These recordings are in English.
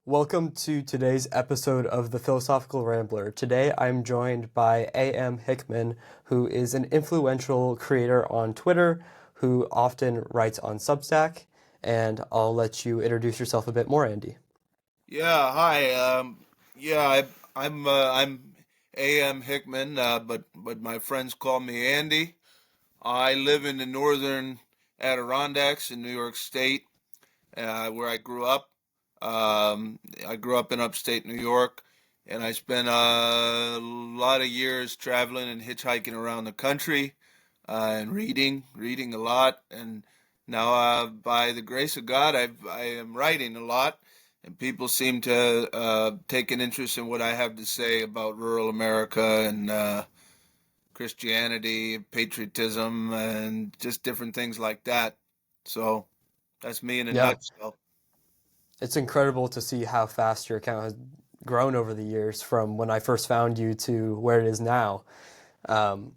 Welcome to today's episode of the Philosophical Rambler. Today I'm joined by A.M. Hickman, who is an influential creator on Twitter who often writes on Substack. And I'll let you introduce yourself a bit more, Andy. Yeah, hi. I'm A.M. Hickman, but my friends call me Andy. I live in the northern Adirondacks in New York State, where I grew up. I grew up in upstate New York, and I spent a lot of years traveling and hitchhiking around the country, and reading a lot. And now, by the grace of God, I am writing a lot, and people seem to take an interest in what I have to say about rural America and Christianity, patriotism, and just different things like that. So that's me in a Yeah, nutshell. it's incredible to see how fast your account has grown over the years from when I first found you to where it is now. Um,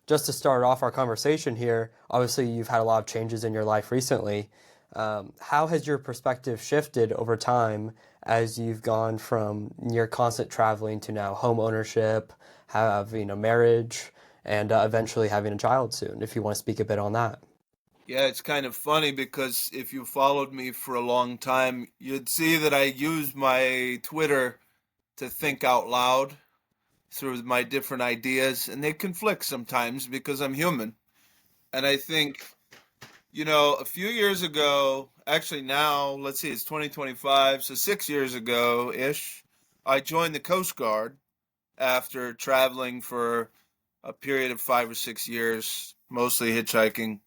just to start off our conversation here, obviously you've had a lot of changes in your life recently. How has your perspective shifted over time as you've gone from near constant traveling to now home ownership, having a marriage, and eventually having a child soon? If you want to speak a bit on that. Yeah, it's kind of funny because if you followed me for a long time, you'd see that I use my Twitter to think out loud through my different ideas, and they conflict sometimes because I'm human. And I think, a few years ago, actually now, let's see, it's 2025, so 6 years ago ish, I joined the Coast Guard after traveling for a period of 5 or 6 years, mostly hitchhiking.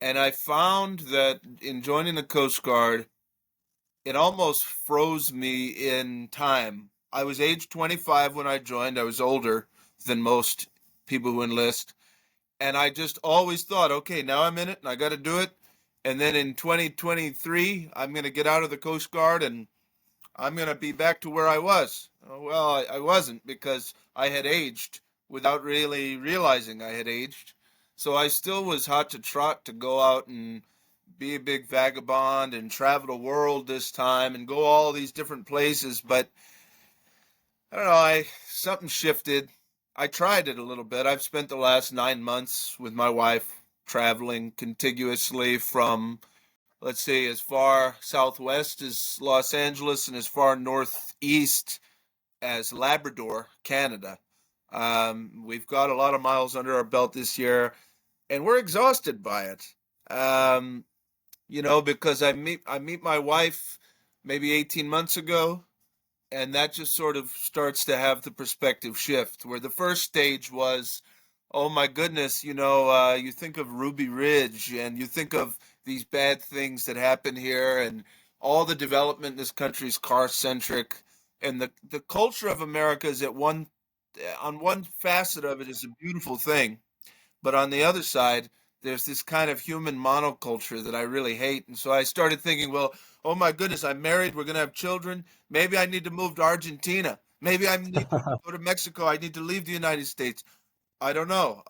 And I found that in joining the Coast Guard, it almost froze me in time. I was age 25 when I joined. I was older than most people who enlist. And I just always thought, okay, now I'm in it and I got to do it. And then in 2023, I'm going to get out of the Coast Guard and I'm going to be back to where I was. Well, I wasn't because I had aged without really realizing I had aged. So I still was hot to trot to go out and be a big vagabond and travel the world this time and go all these different places. But I don't know, I something shifted. I tried it a little bit. I've spent the last 9 months with my wife traveling contiguously from, let's say, as far southwest as Los Angeles and as far northeast as Labrador, Canada. We've got a lot of miles under our belt this year, and we're exhausted by it. Um, because I meet my wife maybe 18 months ago, and that just sort of starts to have the perspective shift. Where the first stage was, oh my goodness, you think of Ruby Ridge, and you think of these bad things that happen here, and all the development in this country is car centric, and the culture of America is on one facet of it is a beautiful thing, but on the other side, there's this kind of human monoculture that I really hate. And so I started thinking, well, oh my goodness, I'm married. We're going to have children. Maybe I need to move to Argentina. Maybe I need to go to Mexico. I need to leave the United States. I don't know.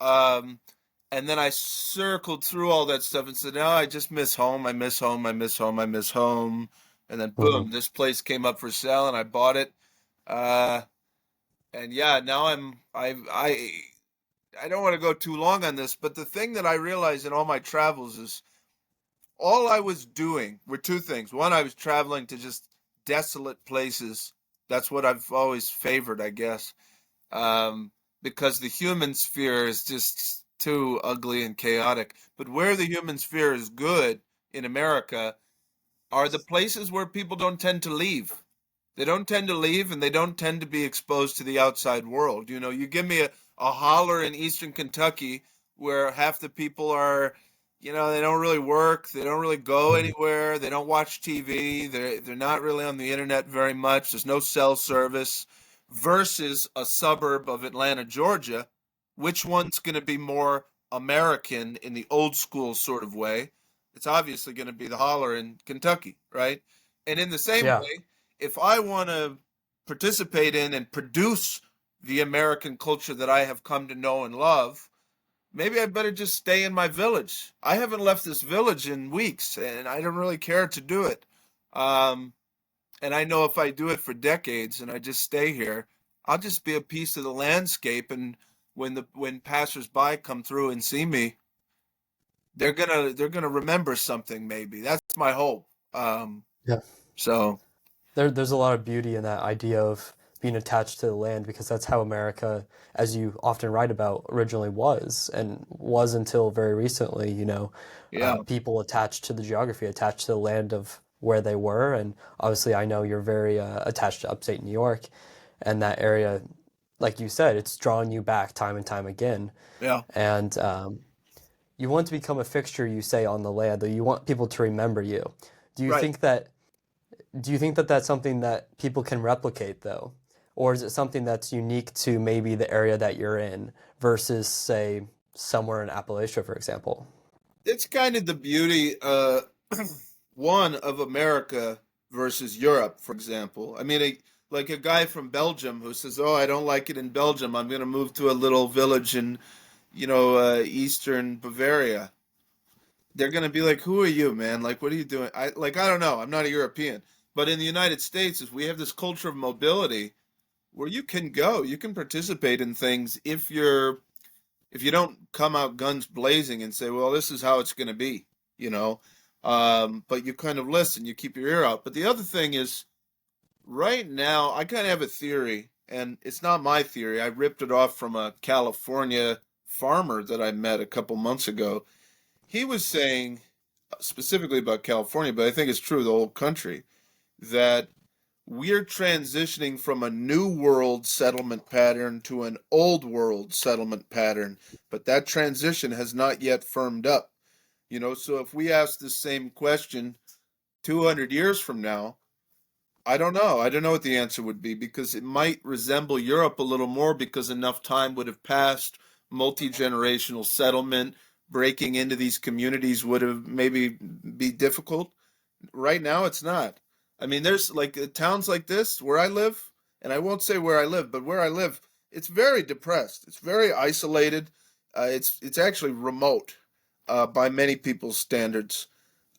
And then I circled through all that stuff and said, no, I just miss home. I miss home. I miss home. I miss home. And then Mhm. boom, this place came up for sale and I bought it. Uh, and yeah, now I don't want to go too long on this, but the thing that I realized in all my travels is all I was doing were two things. One, I was traveling to just desolate places. That's what I've always favored, I guess, um, because the human sphere is just too ugly and chaotic. But where the human sphere is good in America are the places where people don't tend to leave. They don't tend to leave and they don't tend to be exposed to the outside world. You give me a holler in eastern Kentucky where half the people are, they don't really work, they don't really go anywhere, they don't watch TV, they're not really on the internet very much, there's no cell service, versus a suburb of Atlanta, Georgia. Which one's going to be more American in the old school sort of way? It's obviously going to be the holler in Kentucky, right? And in the same Yeah. way, if I want to participate in and produce the American culture that I have come to know and love, maybe I better just stay in my village. I haven't left this village in weeks, and I don't really care to do it. Um, And I know if I do it for decades and I just stay here, I'll just be a piece of the landscape. And when passersby come through and see me, they're gonna remember something. Maybe that's my hope. Um, Yeah. so There's a lot of beauty in that idea of being attached to the land because that's how America, as you often write about, originally was and was until very recently, yeah, people attached to the geography, attached to the land of where they were. And obviously, I know you're very attached to upstate New York and that area, like you said, it's drawing you back time and time again. yeah, And you want to become a fixture, you say, on the land, though you want people to remember you. Do you right. think that do you think that that's something that people can replicate, though? Or is it something that's unique to maybe the area that you're in versus, say, somewhere in Appalachia, for example? It's kind of the beauty, one of America versus Europe, for example. I mean, like a guy from Belgium who says, "Oh, I don't like it in Belgium. I'm going to move to a little village in, eastern Bavaria." They're going to be like, "Who are you, man? Like, what are you doing?" I don't know. I'm not a European, but in the United States, is we have this culture of mobility where you can go, you can participate in things if you don't come out guns blazing and say, well, this is how it's going to be, you know, but you kind of listen, you keep your ear out. But the other thing is, right now, I kind of have a theory, and it's not my theory. I ripped it off from a California farmer that I met a couple months ago. He was saying, specifically about California, but I think it's true of the whole country, that we're transitioning from a new world settlement pattern to an old world settlement pattern, but that transition has not yet firmed up. So if we ask the same question 200 years from now, I don't know. I don't know what the answer would be because it might resemble Europe a little more because enough time would have passed, multi generational settlement, breaking into these communities would have maybe be difficult. Right now, it's not. I mean, there's like towns like this where I live, and I won't say where I live, but where I live, it's very depressed. It's very isolated. It's actually remote by many people's standards.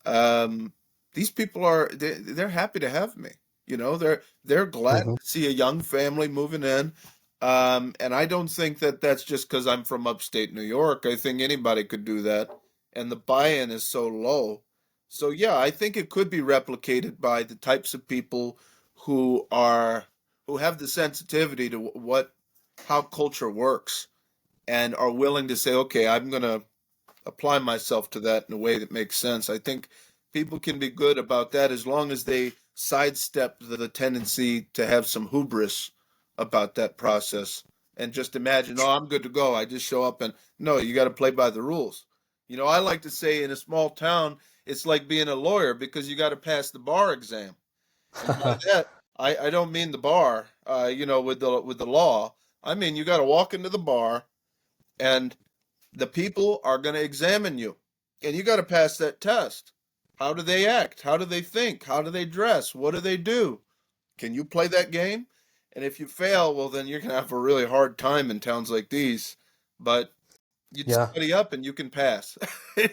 Um, these people they're happy to have me. They're glad Hmm. to see a young family moving in. And I don't think that that's just because I'm from upstate New York. I think anybody could do that, and the buy-in is so low. So yeah, I think it could be replicated by the types of people who are who have the sensitivity to how culture works and are willing to say, okay, I'm going to apply myself to that in a way that makes sense. I think people can be good about that as long as they sidestep the tendency to have some hubris about that process and just imagine, oh, I'm good to go. I just show up and no, you got to play by the rules. I like to say in a small town, it's like being a lawyer because you got to pass the bar exam. And by that, I don't mean the bar, with the law. I mean you got to walk into the bar and the people are going to examine you, and you got to pass that test. How do they act? How do they think? How do they dress? What do they do? Can you play that game? And if you fail, well, then you're going to have a really hard time in towns like these. But you Yeah. study up and you can pass,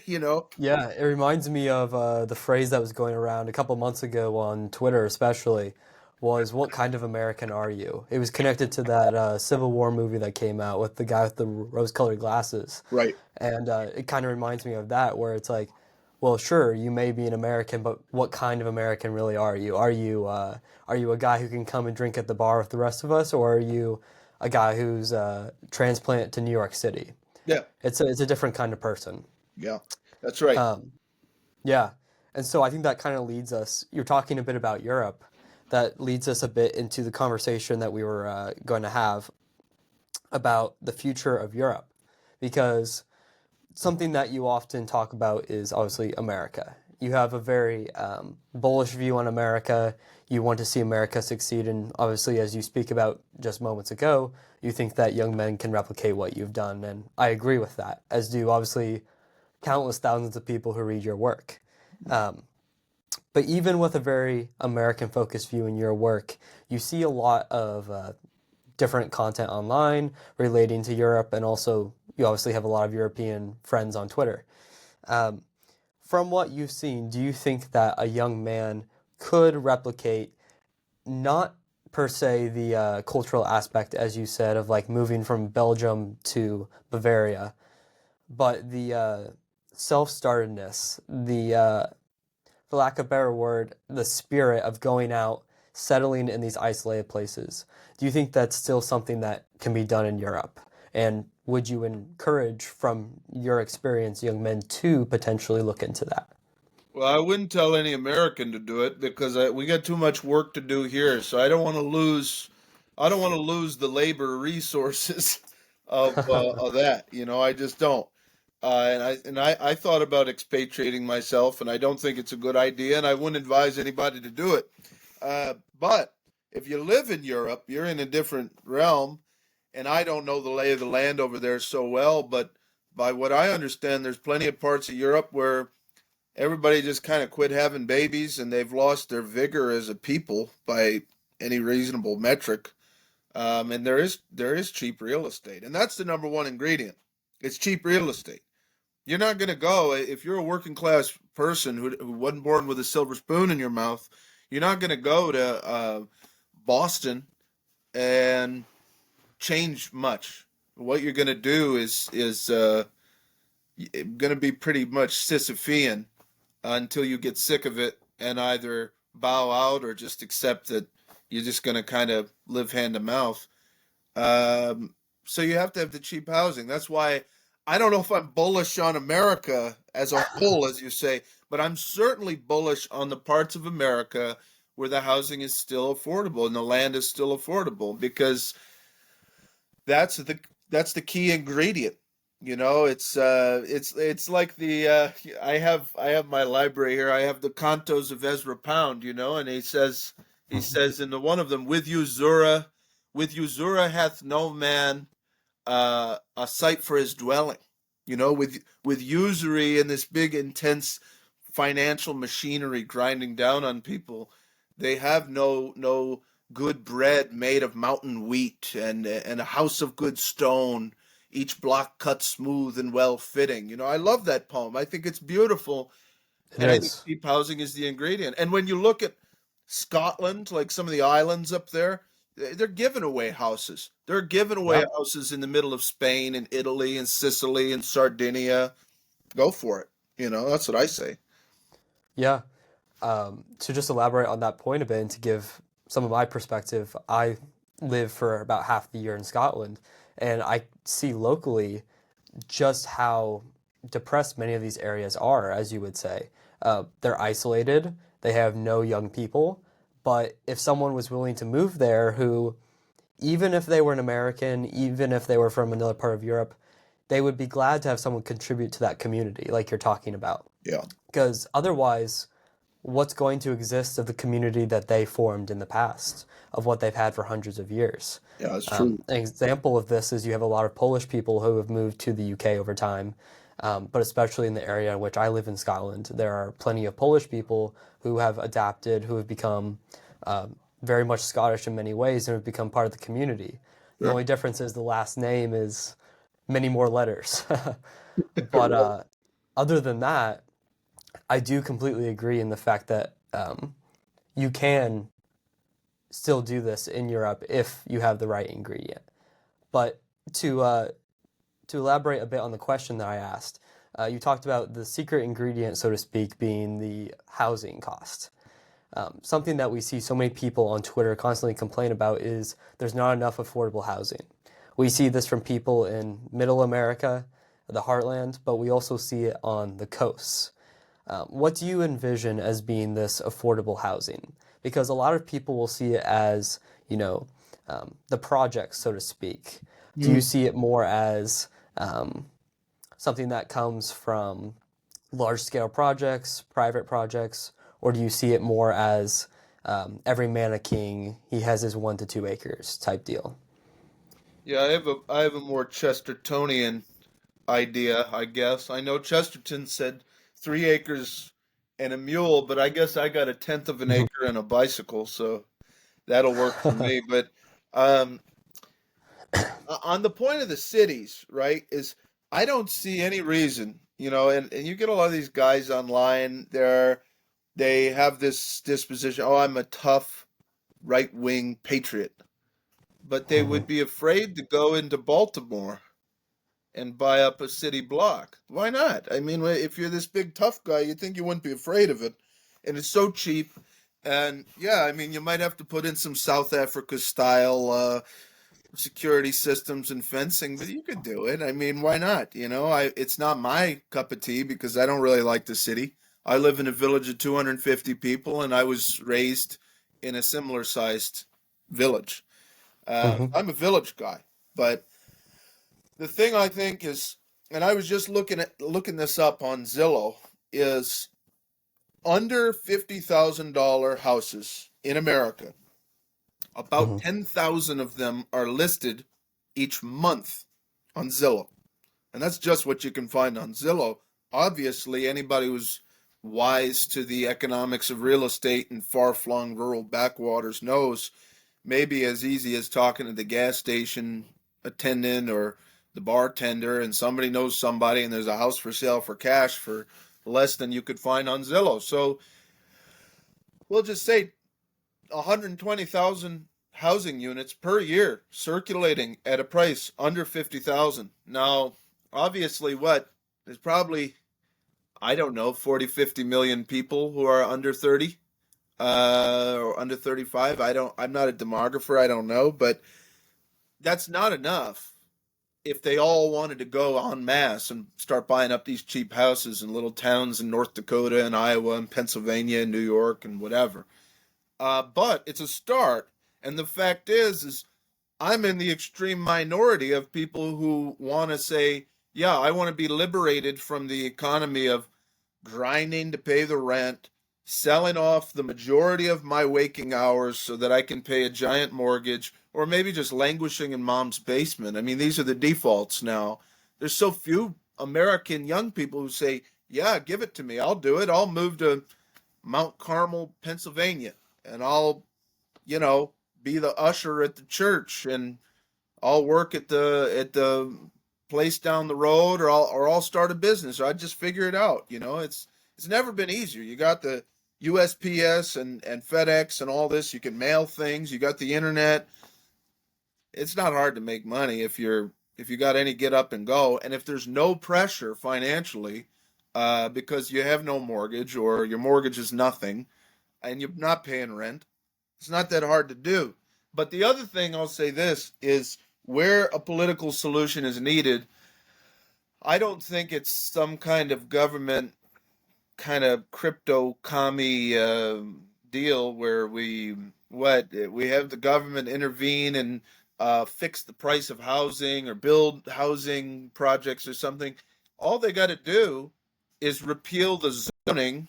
you know? Yeah, it reminds me of the phrase that was going around a couple months ago on Twitter, especially, was "What kind of American are you?" It was connected to that Civil War movie that came out with the guy with the rose-colored glasses, Right. and it kind of reminds me of that, where it's like, well, sure, you may be an American, but what kind of American really are you? Are you a guy who can come and drink at the bar with the rest of us, or are you a guy who's transplant to New York City? Yeah. It's a different kind of person. Yeah. That's right. Um, yeah. And so I think that kind of leads us, you're talking a bit about Europe, that leads us a bit into the conversation that we were going to have about the future of Europe. Because something that you often talk about is obviously America. You have a very bullish view on America. You want to see America succeed. And obviously, as you speak about just moments ago, you think that young men can replicate what you've done. And I agree with that, as do obviously countless thousands of people who read your work. Um, but even with a very American focused view in your work, you see a lot of different content online relating to Europe, and also you obviously have a lot of European friends on Twitter. Um, from what you've seen, do you think that a young man could replicate not per se the cultural aspect, as you said, of like moving from Belgium to Bavaria, but the self-startedness, for lack of a better word, the spirit of going out, settling in these isolated places. Do you think that's still something that can be done in Europe? And would you encourage, from your experience, young men to potentially look into that? Well, I wouldn't tell any American to do it because we got too much work to do here. So I don't want to lose the labor resources of that. I just don't. I thought about expatriating myself, and I don't think it's a good idea, and I wouldn't advise anybody to do it. But if you live in Europe, you're in a different realm, and I don't know the lay of the land over there so well, but by what I understand, there's plenty of parts of Europe where everybody just kind of quit having babies and they've lost their vigor as a people by any reasonable metric. And there is cheap real estate, and that's the number one ingredient. It's cheap real estate. You're not going to go if you're a working class person who wasn't born with a silver spoon in your mouth. You're not going to go to Boston and change much. What you're going to do is going to be pretty much Sisyphean until you get sick of it and either bow out or just accept that you're just going to kind of live hand to mouth. So you have to have the cheap housing. That's why I don't know if I'm bullish on America as a whole, as you say, but I'm certainly bullish on the parts of America where the housing is still affordable and the land is still affordable, because that's the key ingredient. It's like I have my library here. I have the Cantos of Ezra Pound, and he says in the one of them, with usura hath no man a site for his dwelling. With usury and this big intense financial machinery grinding down on people, they have no good bread made of mountain wheat and a house of good stone, each block cut smooth and well fitting. I love that poem. I think it's beautiful, It and I think is. cheap housing is the ingredient. And when you look at Scotland, like some of the islands up there, they're giving away houses. They're giving away Yep. houses in the middle of Spain and Italy and Sicily and Sardinia. Go for it. That's what I say. Yeah. To just elaborate on that point a bit and to give some of my perspective, I live for about half the year in Scotland, and I see locally just how depressed many of these areas are, as you would say. They're isolated, they have no young people, but if someone was willing to move there who, even if they were an American, even if they were from another part of Europe, they would be glad to have someone contribute to that community, like you're talking about. Yeah. Because otherwise, what's going to exist of the community that they formed in the past, of what they've had for hundreds of years? Yeah, that's true. An example of this is you have a lot of Polish people who have moved to the UK over time, but especially in the area in which I live in Scotland, there are plenty of Polish people who have adapted, who have become very much Scottish in many ways and have become part of the community. The Sure. only difference is the last name is many more letters. But Right. other than that, I do completely agree in the fact that you can still do this in Europe if you have the right ingredient. But to uh, to elaborate a bit on the question that I asked, you talked about the secret ingredient, so to speak, being the housing cost. Something that we see so many people on Twitter constantly complain about is there's not enough affordable housing. We see this from people in Middle America, the heartland, but we also see it on the coasts. What do you envision as being this affordable housing? Because a lot of people will see it as, the project, so to speak. Do you Mm. see it more as something that comes from large scale projects, private projects, or do you see it more as every man a king, he has his 1 to 2 acres type deal? Yeah, I have a more Chestertonian idea, I guess. I know Chesterton said 3 acres and a mule, but I guess I got a tenth of an acre and a bicycle, so that'll work for me. But um, on the point of the cities, right, is I don't see any reason, and you get a lot of these guys online, they have this disposition, oh, I'm a tough right-wing patriot, but they Mhm. would be afraid to go into Baltimore and buy up a city block. Why not? I mean, if you're this big tough guy, you'd think you wouldn't be afraid of it. And it's so cheap. And yeah, I mean, you might have to put in some South Africa style security systems and fencing, but you could do it. I mean, why not? It's not my cup of tea because I don't really like the city. I live in a village of 250 people, and I was raised in a similar sized village. Mhm. I'm a village guy, but the thing I think is, and I was just looking this up on Zillow, is under $50,000 houses in America. About Mhm. 10,000 of them are listed each month on Zillow. And that's just what you can find on Zillow. Obviously, anybody who's wise to the economics of real estate in far-flung rural backwaters knows maybe as easy as talking to the gas station attendant or the bartender, and somebody knows somebody, and there's a house for sale for cash for less than you could find on Zillow. So we'll just say 120,000 housing units per year circulating at a price under 50,000. Now, obviously, there's probably, I don't know, 40, 50 million people who are under 30 or under 35. I'm not a demographer, I don't know, but that's not enough if they all wanted to go en masse and start buying up these cheap houses in little towns in North Dakota and Iowa and Pennsylvania and New York and whatever. But it's a start. And the fact is I'm in the extreme minority of people who want to say, yeah, I want to be liberated from the economy of grinding to pay the rent, selling off the majority of my waking hours so that I can pay a giant mortgage, or maybe just languishing in mom's basement. I mean, these are the defaults now. There's so few American young people who say, yeah, give it to me. I'll do it. I'll move to Mount Carmel, Pennsylvania, and I'll, you know, be the usher at the church, and I'll work at the place down the road, or I'll start a business, or I just figure it out. It's never been easier. You got the USPS and FedEx and all this. You can mail things. You got the internet. It's not hard to make money if you got any get up and go, and if there's no pressure financially, because you have no mortgage or your mortgage is nothing, and you're not paying rent. It's not that hard to do. But the other thing I'll say this is where a political solution is needed, I don't think it's some kind of government kind of crypto commie deal where we have the government intervene and fix the price of housing or build housing projects or something. All they got to do is repeal the zoning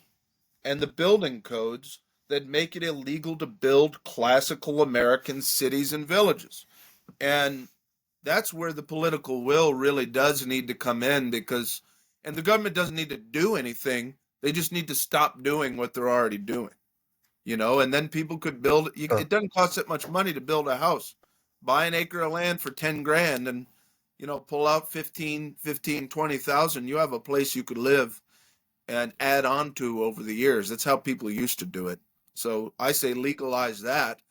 and the building codes that make it illegal to build classical American cities and villages. And that's where the political will really does need to come in, and the government doesn't need to do anything. They just need to stop doing what they're already doing, and then people could build. Sure. It doesn't cost that much money to build a house. Buy an acre of land for 10 grand and, pull out 20,000. You have a place you could live and add on to over the years. That's how people used to do it. So I say legalize that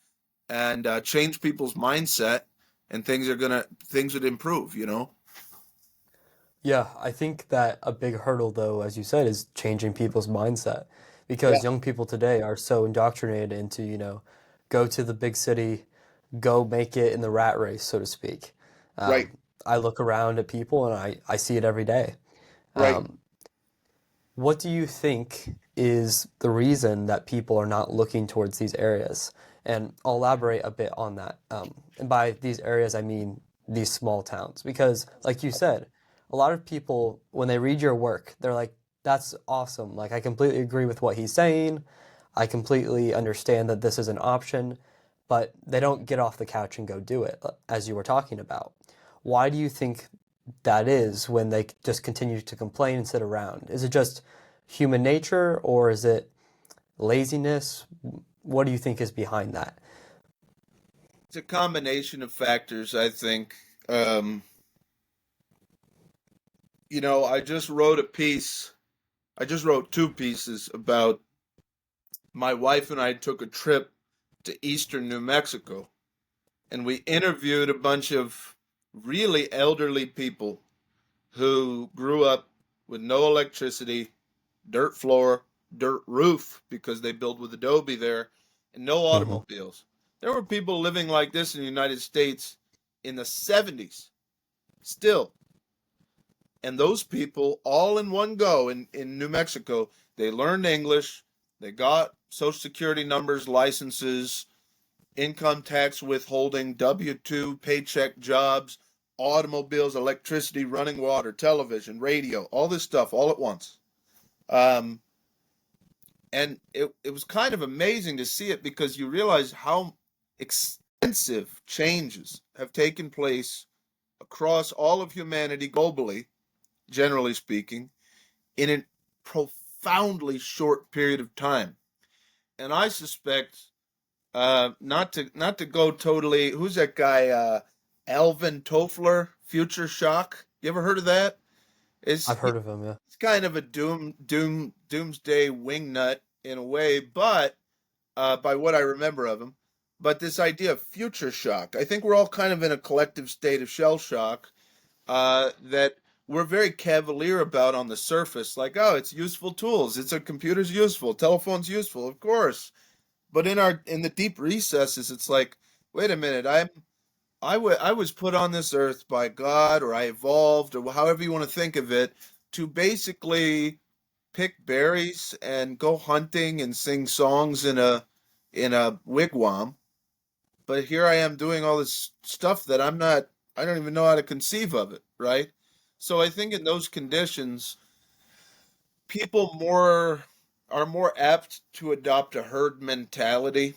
and change people's mindset, and things would improve. Yeah, I think that a big hurdle, though, as you said, is changing people's mindset Yeah, because young people today are so indoctrinated into, go to the big city, go make it in the rat race, so to speak. right, I look around at people and I see it every day. right. Um, what do you think is the reason that people are not looking towards these areas? And I'll elaborate a bit on that. And by these areas, I mean these small towns. Because, like you said, a lot of people, when they read your work, they're like, that's awesome. Like, I completely agree with what he's saying. I completely understand that this is an option, but they don't get off the couch and go do it, as you were talking about. Why do you think that is when they just continue to complain and sit around? Is it just human nature or is it laziness? What do you think is behind that? It's a combination of factors, I think. Um, I just wrote a piece. I just wrote two pieces about my wife and I took a trip to eastern New Mexico, and we interviewed a bunch of really elderly people who grew up with no electricity, dirt floor, dirt roof because they build with adobe there, and no Hmm. automobiles. There were people living like this in the United States in the 70s still. And those people, all in one go in New Mexico, they learned English, they got Social Security numbers, licenses, income tax withholding, W 2 paycheck jobs, automobiles, electricity, running water, television, radio, all this stuff all at once. Um, and it was kind of amazing to see it because you realize how extensive changes have taken place across all of humanity globally, generally speaking, in a profoundly short period of time. And I suspect, not to go totally. Who's that guy? Alvin Toffler, Future Shock. You ever heard of that? It's I've heard of him, yeah. it's kind of a doomsday wingnut in a way, but by what I remember of him. But this idea of future shock, I think we're all kind of in a collective state of shell shock that we're very cavalier about on the surface. Like, oh, it's useful tools. It's a computer's useful, telephone's useful, of course. But in the deep recesses, it's like, wait a minute, I was put on this earth by God, or I evolved, or however you want to think of it, to basically pick berries and go hunting and sing songs in a wigwam. But here I am doing all this stuff that I don't even know how to conceive of it, right? So I think in those conditions, people more are more apt to adopt a herd mentality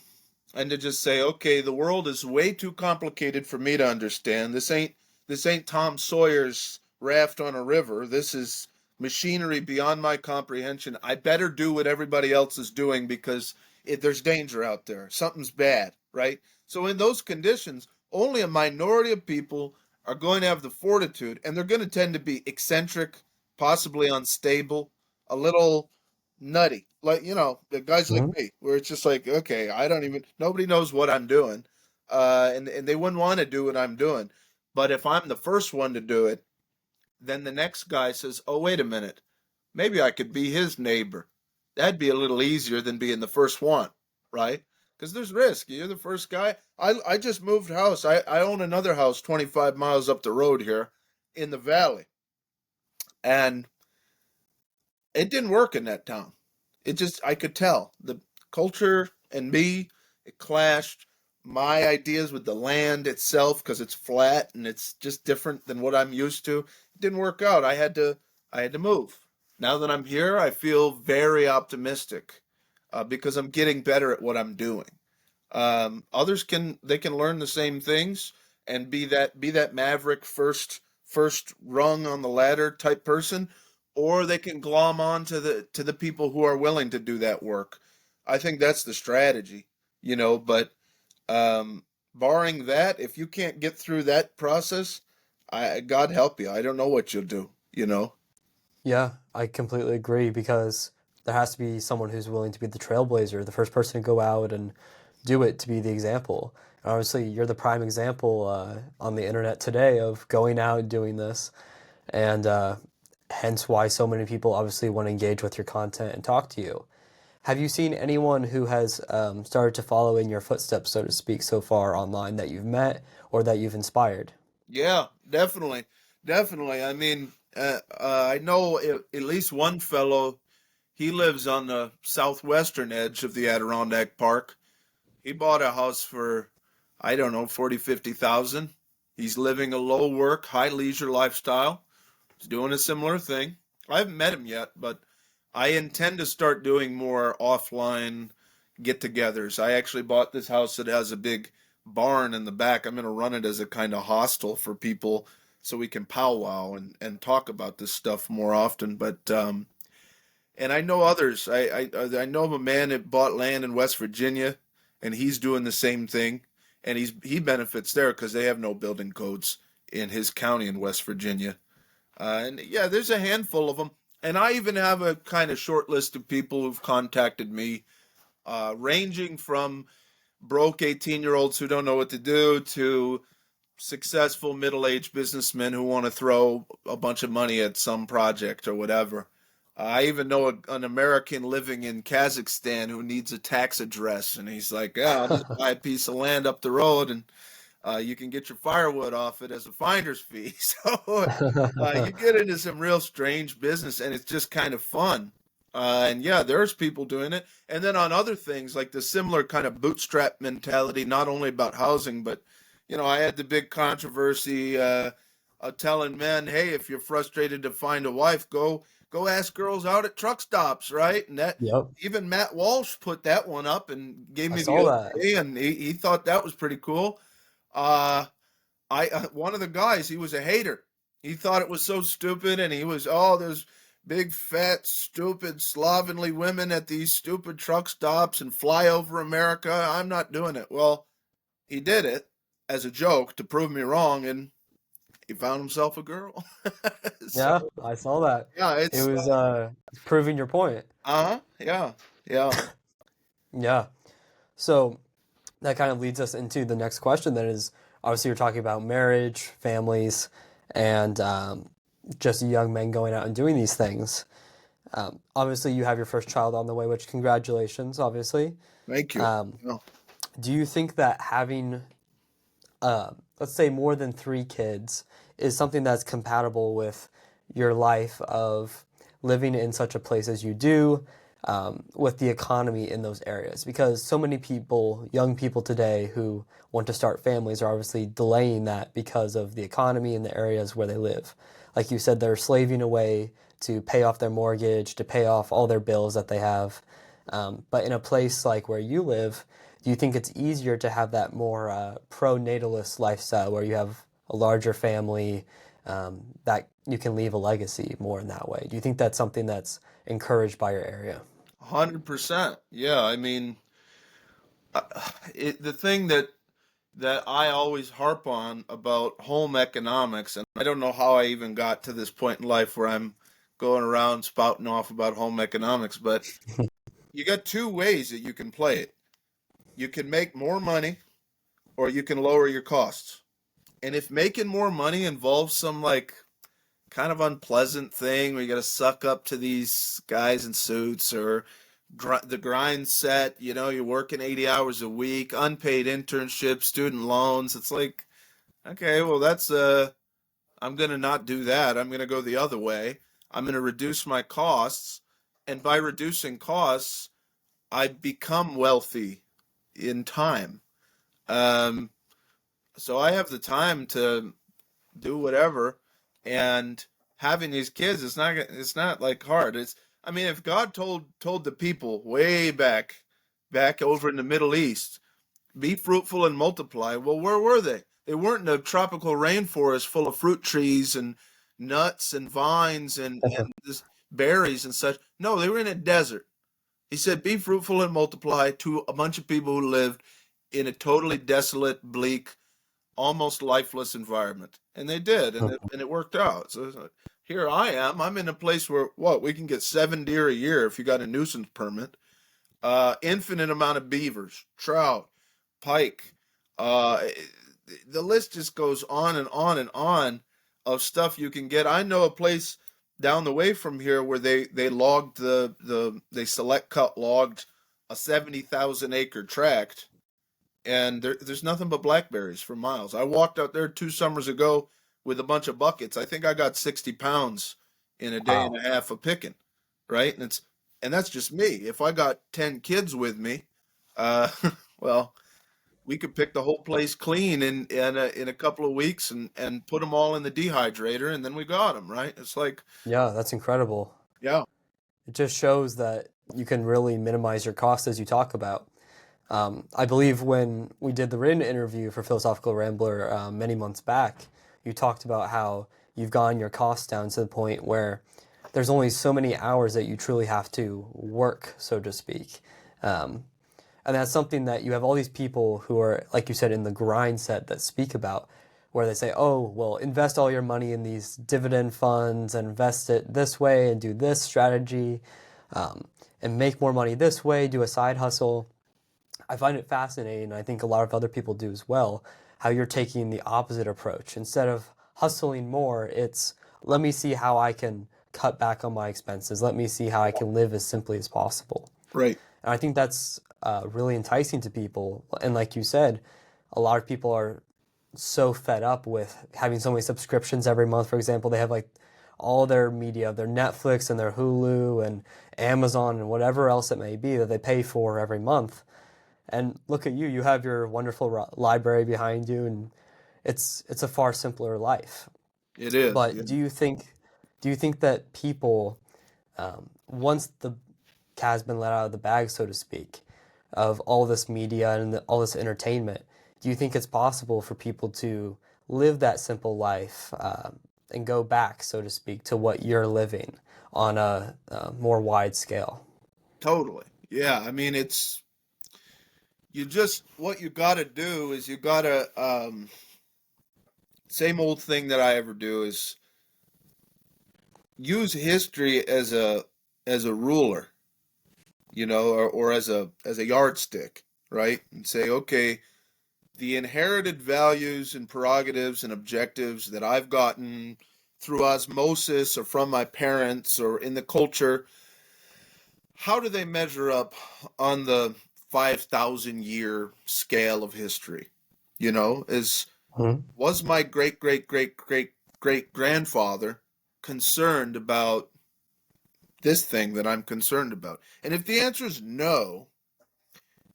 and to just say, okay, the world is way too complicated for me to understand. This ain't Tom Sawyer's raft on a river. This is machinery beyond my comprehension. I better do what everybody else is doing because there's danger out there. Something's bad, right? So in those conditions, only a minority of people are going to have the fortitude, and they're going to tend to be eccentric, possibly unstable, a little nutty. Like, the guys like Hmm. me, where it's just like, okay, nobody knows what I'm doing. And they wouldn't want to do what I'm doing. But if I'm the first one to do it, then the next guy says, oh, wait a minute, maybe I could be his neighbor. That'd be a little easier than being the first one, right? Because there's risk. You're the first guy. I just moved house. I own another house 25 miles up the road here in the valley. And it didn't work in that town. I could tell the culture and me, it clashed. My ideas with the land itself, because it's flat and it's just different than what I'm used to, it didn't work out. I had to move. Now that I'm here, I feel very optimistic because I'm getting better at what I'm doing. Others can learn the same things and be that maverick first rung on the ladder type person, or they can glom on to the people who are willing to do that work. I think that's the strategy, but barring that, if you can't get through that process, God help you. I don't know what you'll do. Yeah, I completely agree because there has to be someone who's willing to be the trailblazer, the first person to go out and do it, to be the example. And obviously, you're the prime example on the internet today of going out and doing this, and hence why so many people obviously want to engage with your content and talk to you. Have you seen anyone who has started to follow in your footsteps, so to speak, so far online that you've met or that you've inspired? Yeah, definitely. Definitely. I mean, I know at least one fellow, he lives on the southwestern edge of the Adirondack Park. He bought a house for, I don't know, 40, 50,000. He's living a low work, high leisure lifestyle. He's doing a similar thing. I haven't met him yet, but I intend to start doing more offline get-togethers. I actually bought this house that has a big barn in the back. I'm going to run it as a kind of hostel for people so we can powwow and talk about this stuff more often. But and I know others. I know of a man that bought land in West Virginia, and he's doing the same thing, and he benefits there because they have no building codes in his county in West Virginia. And yeah, there's a handful of them. And I even have a kind of short list of people who've contacted me, ranging from broke 18-year-olds who don't know what to do to successful middle-aged businessmen who want to throw a bunch of money at some project or whatever. I even know an American living in Kazakhstan who needs a tax address, and he's like, "Yeah, I'll just buy a piece of land up the road, and you can get your firewood off it as a finder's fee." So you get into some real strange business, and it's just kind of fun. And yeah, there's people doing it. And then on other things, like the similar kind of bootstrap mentality, not only about housing, but I had the big controversy telling men, "Hey, if you're frustrated to find a wife, go ask girls out at truck stops," right? And that Yep, even Matt Walsh put that one up and gave I me saw the that. okay, and he thought that was pretty cool. Uh, I one of the guys, he was a hater. He thought it was so stupid, and he was, "Oh, there's big fat stupid slovenly women at these stupid truck stops and fly over America. I'm not doing it." Well, he did it as a joke to prove me wrong, and he found himself a girl. So Yeah, I saw that. yeah, It it's was proving your point. yeah, yeah. Yeah. So that kind of leads us into the next question that is obviously you're talking about marriage, families, and just young men going out and doing these things. Obviously, you have your first child on the way, which congratulations, obviously. Thank you. Um, Yeah. do you think that having, let's say, more than three kids is something that's compatible with your life of living in such a place as you do, with the economy in those areas? Because so many people, young people today who want to start families, are obviously delaying that because of the economy in the areas where they live. Like you said, they're slaving away to pay off their mortgage, to pay off all their bills that they have. But in a place like where you live, do you think it's easier to have that more pro-natalist lifestyle where you have a larger family, that you can leave a legacy more in that way? Do you think that's something that's encouraged by your area? 100%. Yeah, I mean, uh, the thing that I always harp on about home economics, and I don't know how I even got to this point in life where I'm going around spouting off about home economics, but you got two ways that you can play it. You can make more money or you can lower your costs. And if making more money involves some like kind of unpleasant thing where you got to suck up to these guys in suits or the grind set, you're working 80 hours a week, unpaid internship, student loans. It's like, okay, well, I'm going to not do that. I'm going to go the other way. I'm going to reduce my costs. And by reducing costs, I become wealthy in time. Um, so I have the time to do whatever, and having these kids, it's not like hard. I mean, if God told the people way back over in the Middle East, be fruitful and multiply, well, where were they? They weren't in a tropical rainforest full of fruit trees and nuts and vines and this berries and such. No, they were in a desert. He said, "Be fruitful and multiply," to a bunch of people who lived in a totally desolate, bleak, almost lifeless environment. And they did, and it worked out. So here I am. I'm in a place where we can get 7 deer a year if you got a nuisance permit. Infinite amount of beavers, trout, pike. Uh, the list just goes on and on and on of stuff you can get. I know a place down the way from here where they logged they select cut logged a 70,000 acre tract, and there's nothing but blackberries for miles. I walked out there 2 summers ago with a bunch of buckets. I think I got 60 pounds in a day and Wow. a half of picking, right? And that's just me. If I got 10 kids with me, uh, well, we could pick the whole place clean in a couple of weeks and put them all in the dehydrator, and then we got them, right? It's like, Yeah, that's incredible. yeah, It just shows that you can really minimize your costs as you talk about. I believe when we did the written interview for Philosophical Rambler many months back, you talked about how you've gotten your costs down to the point where there's only so many hours that you truly have to work, so to speak. Um, and that's something that you have all these people who are, like you said, in the grind set that speak about, where they say, oh, well, invest all your money in these dividend funds and invest it this way and do this strategy, and make more money this way, do a side hustle. I find it fascinating, and I think a lot of other people do as well, how you're taking the opposite approach. Instead of hustling more, it's let me see how I can cut back on my expenses. Let me see how I can live as simply as possible. Right. And I think that's really enticing to people. And like you said, a lot of people are so fed up with having so many subscriptions every month. For example, they have like all their media, their Netflix and their Hulu and Amazon and whatever else it may be that they pay for every month. And look at you, you have your wonderful library behind you, and it's a far simpler life. It is. Yeah. But do you think that people, once the cat's been let out of the bag, so to speak, of all this media and all this entertainment, do you think it's possible for people to live that simple life and go back, so to speak, to what you're living on a more wide scale? Totally. Yeah. I mean, it's you just what you got to do is you got to same old thing that I ever do is use history as a ruler, or as a yardstick, right? And say, okay, the inherited values and prerogatives and objectives that I've gotten through osmosis or from my parents or in the culture, how do they measure up on the 5,000 year scale of history? Is Mhm. was my great great great great great grandfather concerned about this thing that I'm concerned about? And if the answer is no,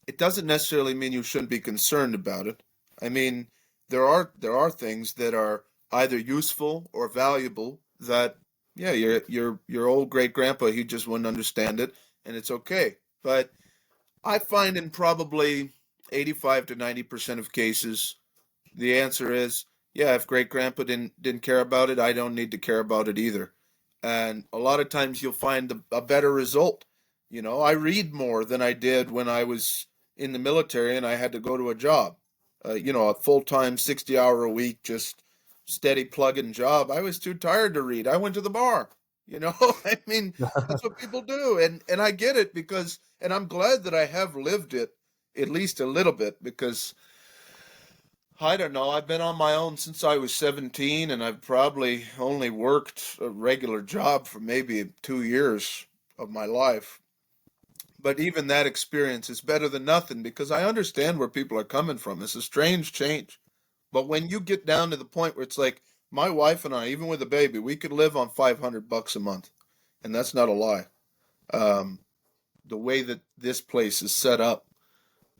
it doesn't necessarily mean you shouldn't be concerned about it. I mean, there are things that are either useful or valuable that, yeah, your old great grandpa, he just wouldn't understand it, and it's okay. But I find in probably 85 to 90% of cases, the answer is, yeah, if great grandpa didn't care about it, I don't need to care about it either. And a lot of times you'll find a better result. I read more than I did when I was in the military and I had to go to a job. A full-time 60-hour a week, just steady plug-in job. I was too tired to read. I went to the bar. I mean, that's what people do. And I get it and I'm glad that I have lived it at least a little bit because I don't know. I've been on my own since I was 17, and I've probably only worked a regular job for maybe 2 years of my life. But even that experience is better than nothing because I understand where people are coming from. It's a strange change. But when you get down to the point where it's like my wife and I, even with a baby, we could live on $500 a month, and that's not a lie. Um, the way that this place is set up,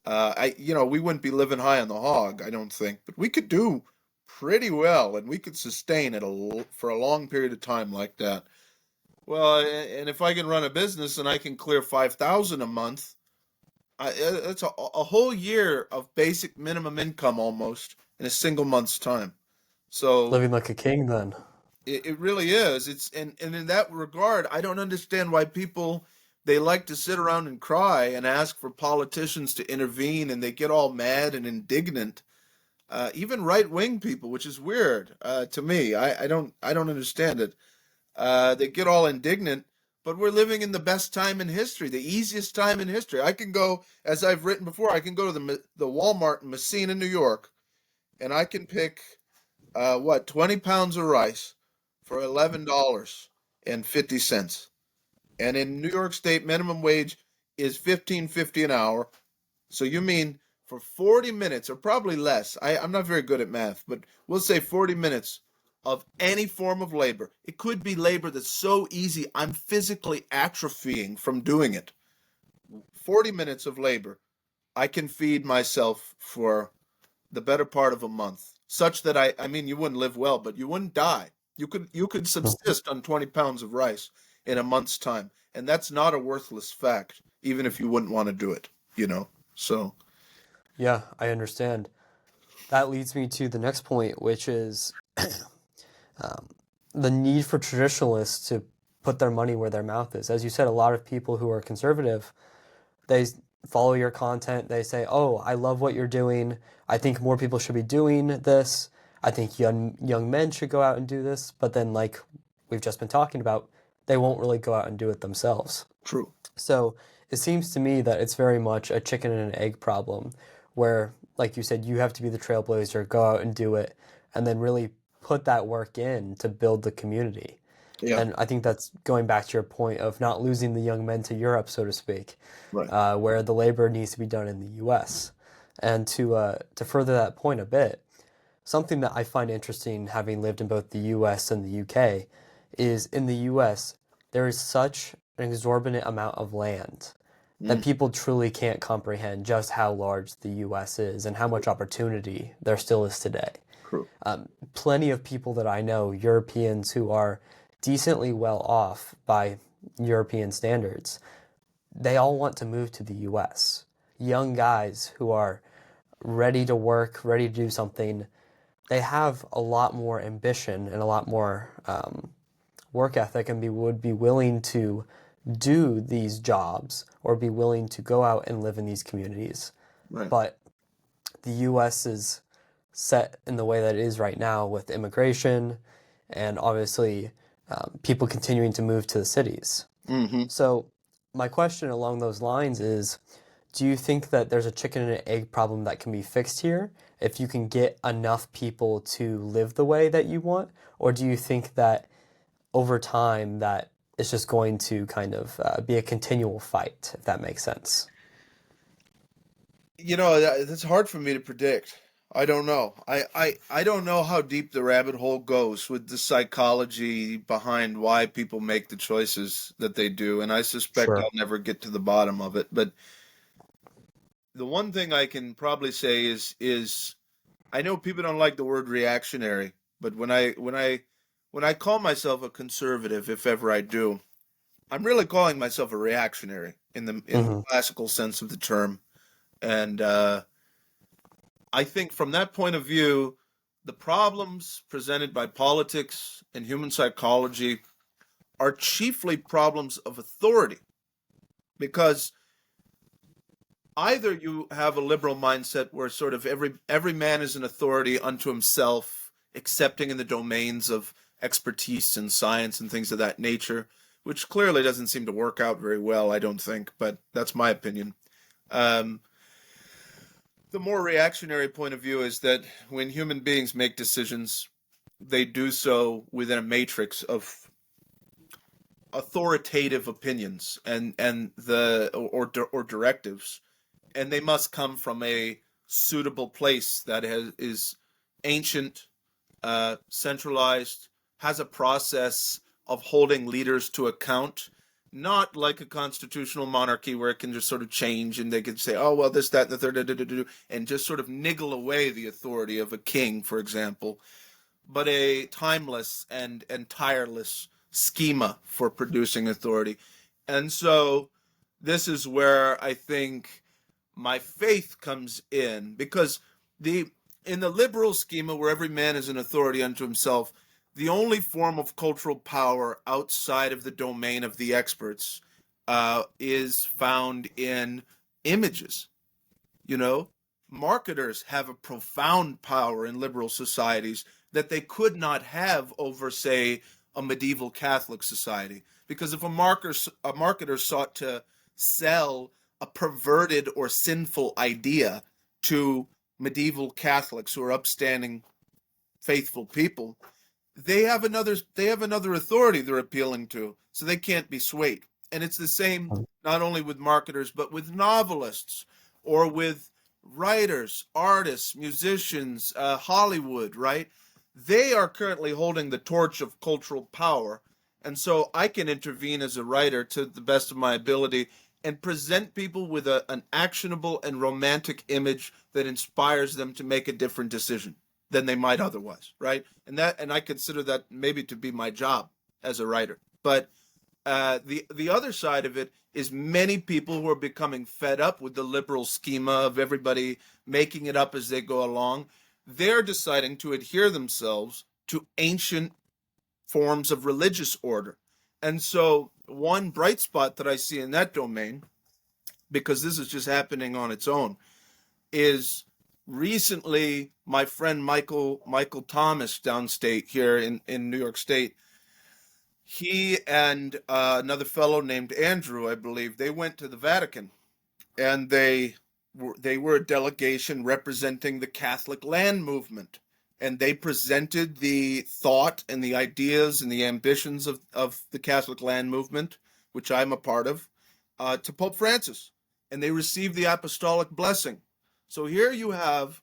we wouldn't be living high on the hog, I don't think, but we could do pretty well, and we could sustain it for a long period of time like that. Well, and if I can run a business and I can clear 5,000 a month, it's a whole year of basic minimum income almost in a single month's time. So Living like a king, then. it really is. And in that regard, I don't understand why people they like to sit around and cry and ask for politicians to intervene, and they get all mad and indignant. Even right wing people, which is weird to me. I don't understand it. They get all indignant, but we're living in the best time in history, the easiest time in history. I can go, as I've written before, I can go to the Walmart in Messina, New York, and I can pick 20 pounds of rice for $11.50. And in New York State, minimum wage is 15.50 an hour. So you mean for 40 minutes, or probably less, I'm not very good at math, but we'll say 40 minutes of any form of labor. It could be labor that's so easy, I'm physically atrophying from doing it. 40 minutes of labor, I can feed myself for the better part of a month, such that I mean, you wouldn't live well, but you wouldn't die. You could subsist on 20 pounds of rice in a month's time, and that's not a worthless fact, even if you wouldn't want to do it. So, Yeah, I understand. That leads me to the next point, which is um, the need for traditionalists to put their money where their mouth is. As you said, a lot of people who are conservative, they follow your content. They say, "Oh, I love what you're doing. I think more people should be doing this. I think young men should go out and do this." But then, like we've just been talking about, they won't really go out and do it themselves. true. So it seems to me that it's very much a chicken and an egg problem where, like you said, you have to be the trailblazer, go out and do it, and then really put that work in to build the community. Yeah, And I think that's going back to your point of not losing the young men to Europe, so to speak, right. where the labor needs to be done in the U.S. And to further that point a bit, something that I find interesting, having lived in both the U.S. and the U.K., is in the U.S. there is such an exorbitant amount of land that Mm, people truly can't comprehend just how large the U.S. is and how much opportunity there still is today. true. Plenty of people that I know, Europeans who are decently well off by European standards, they all want to move to the US. Young guys who are ready to work, ready to do something, they have a lot more ambition and a lot more work ethic and would be willing to do these jobs or be willing to go out and live in these communities. Right. But the US is set in the way that it is right now with immigration and obviously people continuing to move to the cities. Hmm. So, my question along those lines is, do you think that there's a chicken and an egg problem that can be fixed here if you can get enough people to live the way that you want? Or do you think that over time that it's just going to kind of be a continual fight, if that makes sense? That's hard for me to predict. I don't know. I don't know how deep the rabbit hole goes with the psychology behind why people make the choices that they do, and I suspect Sure. I'll never get to the bottom of it. But the one thing I can probably say is I know people don't like the word reactionary, but when I call myself a conservative, if ever I do, I'm really calling myself a reactionary in the Hmm. classical sense of the term. And I think from that point of view, the problems presented by politics and human psychology are chiefly problems of authority, because either you have a liberal mindset where sort of every man is an authority unto himself, accepting in the domains of expertise and science and things of that nature, which clearly doesn't seem to work out very well, I don't think, but that's my opinion. Um, the more reactionary point of view is that when human beings make decisions, they do so within a matrix of authoritative opinions and the or directives, and they must come from a suitable place that is ancient, centralized, has a process of holding leaders to account, not like a constitutional monarchy where it can just sort of change and they can say, oh, well, this, that, and the third, and just sort of niggle away the authority of a king, for example, but a timeless and tireless schema for producing authority. And so this is where I think my faith comes in, because the in the liberal schema where every man is an authority unto himself, the only form of cultural power outside of the domain of the experts is found in images. You know, marketers have a profound power in liberal societies that they could not have over, say, a medieval Catholic society. Because if a marketer sought to sell a perverted or sinful idea to medieval Catholics who are upstanding, faithful people, they have another authority they're appealing to, so they can't be swayed. And it's the same not only with marketers but with novelists or with writers, artists, musicians, Hollywood, right? They are currently holding the torch of cultural power, and so I can intervene as a writer to the best of my ability and present people with an actionable and romantic image that inspires them to make a different decision than they might otherwise, right? And I consider that maybe to be my job as a writer. But the other side of it is many people who are becoming fed up with the liberal schema of everybody making it up as they go along. They're deciding to adhere themselves to ancient forms of religious order. And so one bright spot that I see in that domain, because this is just happening on its own, is recently my friend Michael Thomas downstate here in New York State He and another fellow named Andrew, I believe, they went to the Vatican, and they were a delegation representing the Catholic land movement, and they presented the thought and the ideas and the ambitions of the Catholic land movement, which I'm a part of, to Pope Francis, and they received the apostolic blessing. So here you have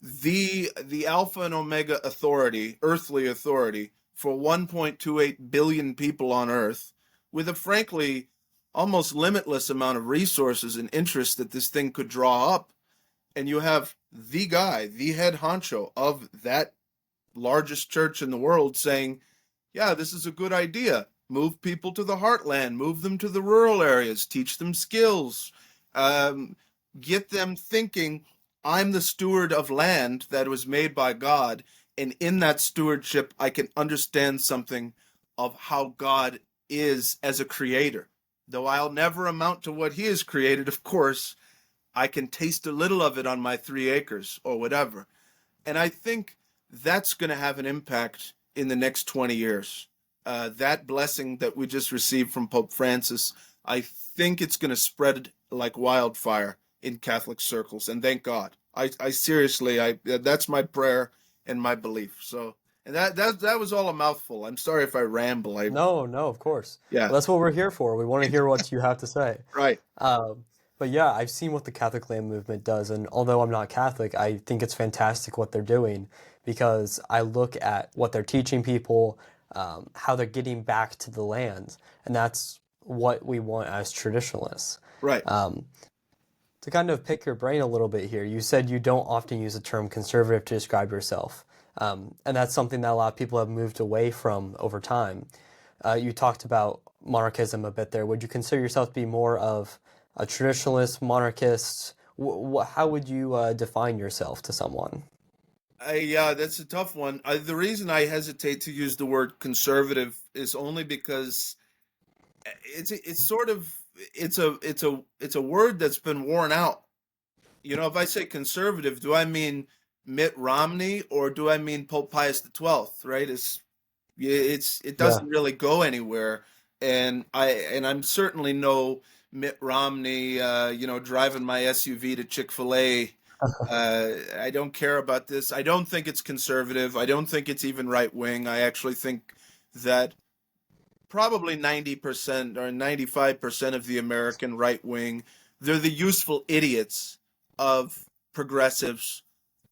the alpha and omega authority, earthly authority, for 1.28 billion people on earth, with a frankly almost limitless amount of resources and interest that this thing could draw up. And you have the guy, the head honcho of that largest church in the world saying, yeah, this is a good idea. Move people to the heartland, move them to the rural areas, teach them skills, um, get them thinking, I'm the steward of land that was made by God. And in that stewardship, I can understand something of how God is as a creator. Though I'll never amount to what he has created, of course, I can taste a little of it on my 3 acres or whatever. And I think that's going to have an impact in the next 20 years. That blessing that we just received from Pope Francis, I think it's going to spread like wildfire in Catholic circles. And thank God. I seriously, that's my prayer and my belief. So, and that was all a mouthful. I'm sorry if I ramble. No, no, of course. Yeah, Well, that's what we're here for. We want to hear what you have to say. right. Um, but yeah, I've seen what the Catholic land movement does, and although I'm not Catholic, I think it's fantastic what they're doing because I look at what they're teaching people, how they're getting back to the land, and that's what we want as traditionalists. Right. Um, to kind of pick your brain a little bit here, you said you don't often use the term conservative to describe yourself. And that's something that a lot of people have moved away from over time. You talked about monarchism a bit there. Would you consider yourself to be more of a traditionalist, monarchist? How would you define yourself to someone? Yeah, that's a tough one. The reason I hesitate to use the word conservative is only because it's sort of it's a word that's been worn out. If I say conservative, do I mean Mitt Romney or do I mean Pope Pius XII? Right? It Yeah. doesn't really go anywhere, and I'm certainly no Mitt Romney. Driving my SUV to Chick-fil-A. I don't care about this. I don't think it's conservative. I don't think it's even right wing. I actually think that probably 90% or 95% of the American right wing, they're the useful idiots of progressives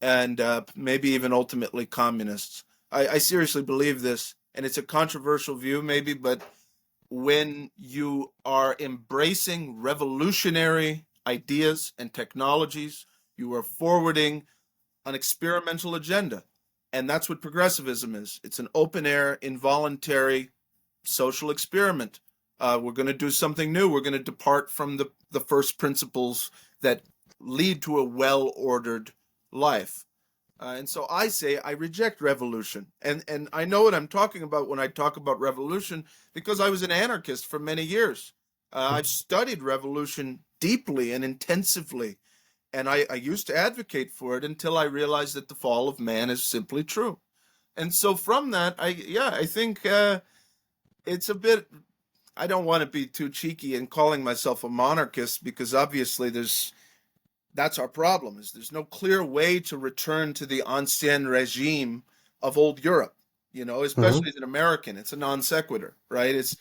and maybe even ultimately communists. I seriously believe this, and it's a controversial view, maybe, but when you are embracing revolutionary ideas and technologies, you are forwarding an experimental agenda. And that's what progressivism is. It's an open air, involuntary social experiment. We're going to do something new. We're going to depart from the first principles that lead to a well ordered life. And so I say I reject revolution. And I know what I'm talking about when I talk about revolution because I was an anarchist for many years. I've studied revolution deeply and intensively. And I used to advocate for it until I realized that the fall of man is simply true. And so from that, I think it's a bit. I don't want to be too cheeky in calling myself a monarchist because obviously that's our problem is there's no clear way to return to the ancien regime of old Europe, Hmm. especially as an American. It's a non sequitur, right? It's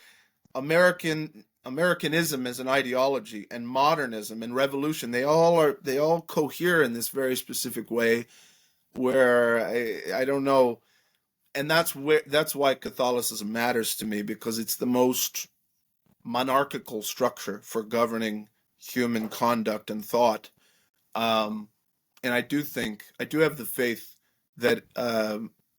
Americanism as an ideology and modernism and revolution. They all cohere in this very specific way where I don't know. And that's why Catholicism matters to me because it's the most monarchical structure for governing human conduct and thought. Um, and I do have the faith that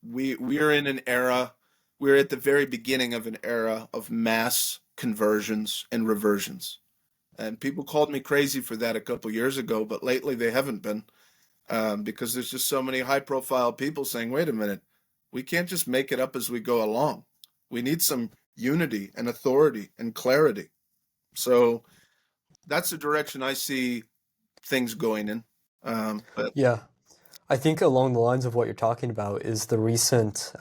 we are in an era, we're at the very beginning of an era of mass conversions and reversions. And people called me crazy for that a couple years ago, but lately they haven't been because there's just so many high profile people saying, wait a minute, we can't just make it up as we go along. We need some unity and authority and clarity. So that's the direction I see things going in. But Yeah. I think along the lines of what you're talking about is the recent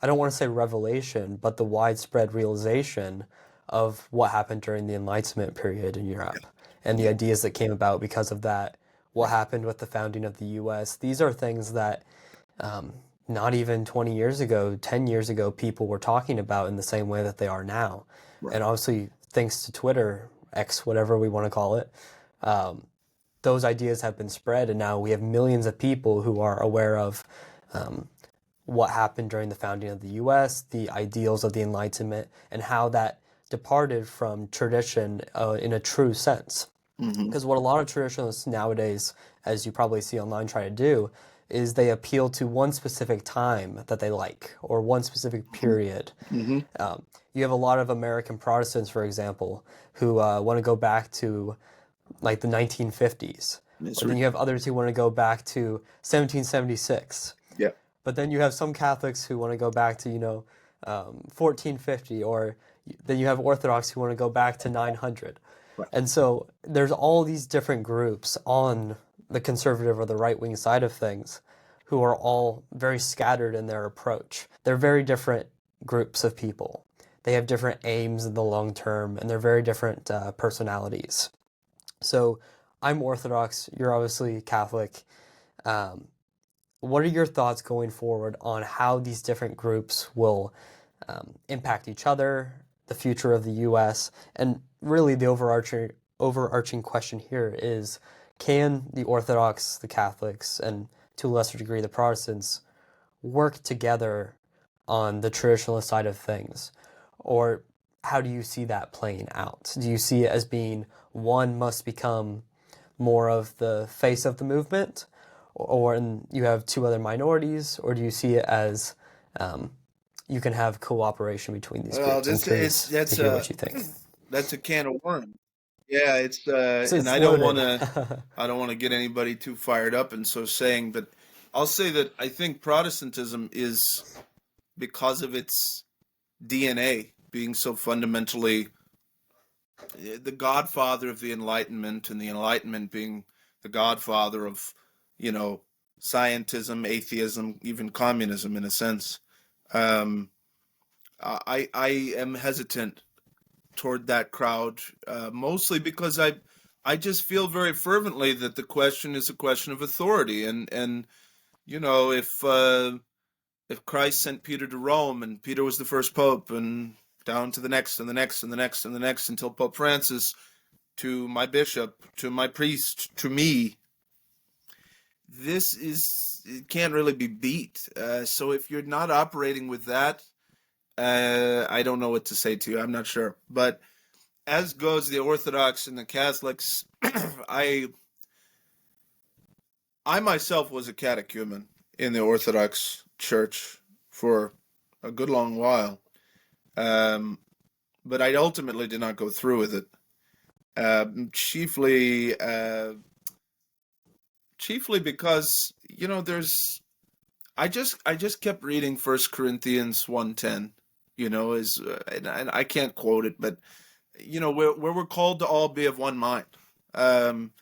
I don't want to say revelation, but the widespread realization of what happened during the Enlightenment period in Europe and the Yeah. ideas that came about because of that, what happened with the founding of the US. These are things that um, not even 20 years ago, 10 years ago, people were talking about in the same way that they are now. Right. And obviously, thanks to Twitter, X, whatever we want to call it, um, those ideas have been spread, and now we have millions of people who are aware of um, what happened during the founding of the US, the ideals of the Enlightenment, and how that departed from tradition in a true sense. Mm-hmm. Because what a lot of traditionalists nowadays, as you probably see online, try to do is they appeal to one specific time that they like or one specific period. Mm-hmm. You have a lot of American Protestants, for example, who want to go back to like the 1950s. That's Or then right. you have others who want to go back to 1776. Yeah. But then you have some Catholics who want to go back to, 1450, or then you have Orthodox who want to go back to 900. Right. And so there's all these different groups on the conservative or the right-wing side of things who are all very scattered in their approach. They're very different groups of people. They have different aims in the long term, and they're very different personalities. So I'm Orthodox, you're obviously Catholic. Um, what are your thoughts going forward on how these different groups will impact each other, the future of the U.S., and really the overarching question here is, can the Orthodox, the Catholics, and to a lesser degree the Protestants work together on the traditionalist side of things? Or how do you see that playing out? Do you see it as being one must become more of the face of the movement, or and you have two other minorities, or do you see it as you can have cooperation between these Well, groups? I'm this it's curious to hear what you think. that's a can of worms. Yeah, and It's I don't loaded. want to I don't want to get anybody too fired up and so saying, but I'll say that I think Protestantism is, because of its DNA being so fundamentally the godfather of the Enlightenment, and the Enlightenment being the godfather of, you know, scientism, atheism, even communism in a sense. Um, I am hesitant toward that crowd, mostly because I just feel very fervently that the question is a question of authority, and you know, if Christ sent Peter to Rome, and Peter was the first pope, and down to the next and the next and the next and the next until Pope Francis, to my bishop, to my priest, to me, it can't really be beat. So if you're not operating with that, I don't know what to say to you. I'm not sure. But as goes the Orthodox and the Catholics, I myself was a catechumen in the Orthodox Church for a good long while, um, but I ultimately did not go through with it. Chiefly, chiefly because there's I just kept reading First Corinthians 1:10. And I can't quote it, but where we're called to all be of one mind, um,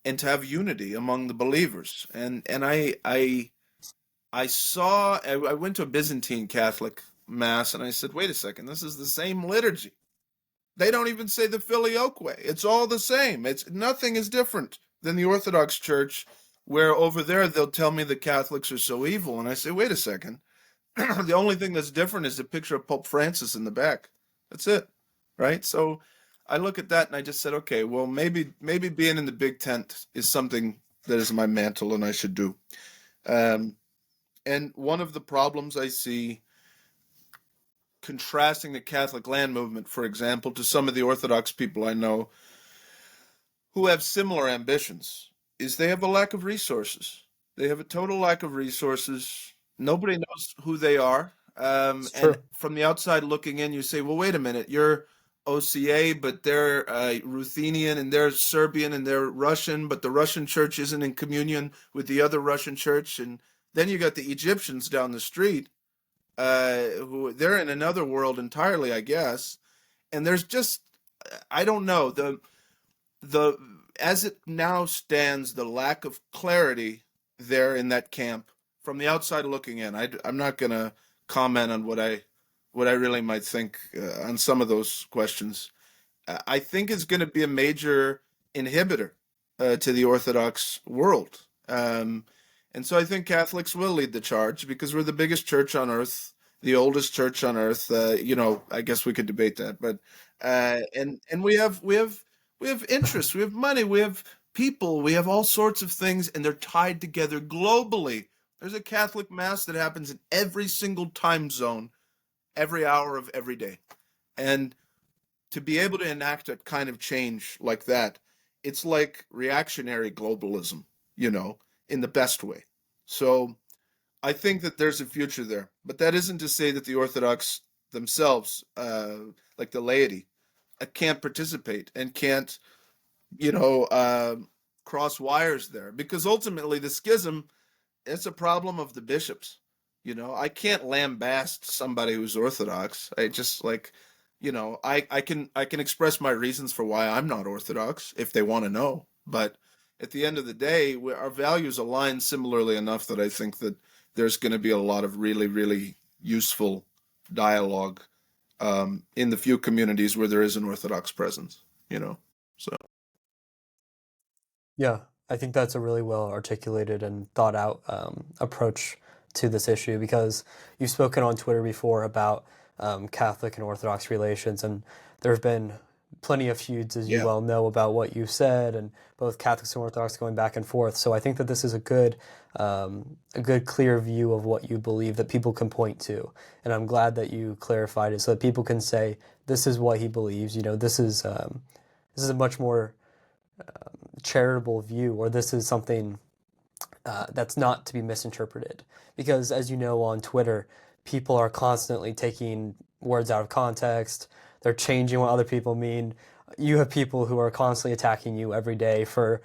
and to have unity among the believers. And I went to a Byzantine Catholic mass, and I said, wait a second, this is the same liturgy. They don't even say the filioque. It's all the same. It's nothing is different than the Orthodox Church, where over there they'll tell me the Catholics are so evil, and I say, wait a second. The only thing that's different is the picture of Pope Francis in the back. That's it, right? So I look at that and I just said, okay, well, maybe being in the big tent is something that is my mantle and I should do. Um, and one of the problems I see contrasting the Catholic land movement, for example, to some of the Orthodox people I know who have similar ambitions, is they have a lack of resources. They have a total lack of resources. Nobody knows who they are. It's And true. from the outside looking in, you say, well, wait a minute, you're OCA, but they're Ruthenian, and they're Serbian, and they're Russian, but the Russian church isn't in communion with the other Russian church. And then you got the Egyptians down the street, who they're in another world entirely, I guess. And there's just, I don't know, the as it now stands, the lack of clarity there in that camp from the outside looking in. I'm not going to comment on what I really might think on some of those questions. I think is going to be a major inhibitor to the Orthodox world. And so I think Catholics will lead the charge because we're the biggest church on earth, the oldest church on earth. I guess we could debate that, but and we have interests, we have money, we have people, we have all sorts of things, and they're tied together globally. There's a Catholic mass that happens in every single time zone, every hour of every day, and to be able to enact a kind of change like that, it's like reactionary globalism, in the best way. So I think that there's a future there. But that isn't to say that the Orthodox themselves, like the laity, can't participate and can't, you know, uh, cross wires there. Because ultimately, the schism, it's a problem of the bishops. I can't lambast somebody who's Orthodox. I just like, I can express my reasons for why I'm not Orthodox if they want to know. But at the end of the day, our values align similarly enough that I think that there's going to be a lot of really, really useful dialogue in the few communities where there is an Orthodox presence. So Yeah, I think that's a really well articulated and thought out approach to this issue because you've spoken on Twitter before about Catholic and Orthodox relations, and there have been plenty of feuds, as you yeah, well know, about what you said, and both Catholics and Orthodox going back and forth. So I think that this is a good, clear view of what you believe that people can point to, and I'm glad that you clarified it so that people can say this is what he believes. This is a much more charitable view, or this is something that's not to be misinterpreted. Because, as you know, on Twitter, people are constantly taking words out of context, they're changing what other people mean. You have people who are constantly attacking you every day for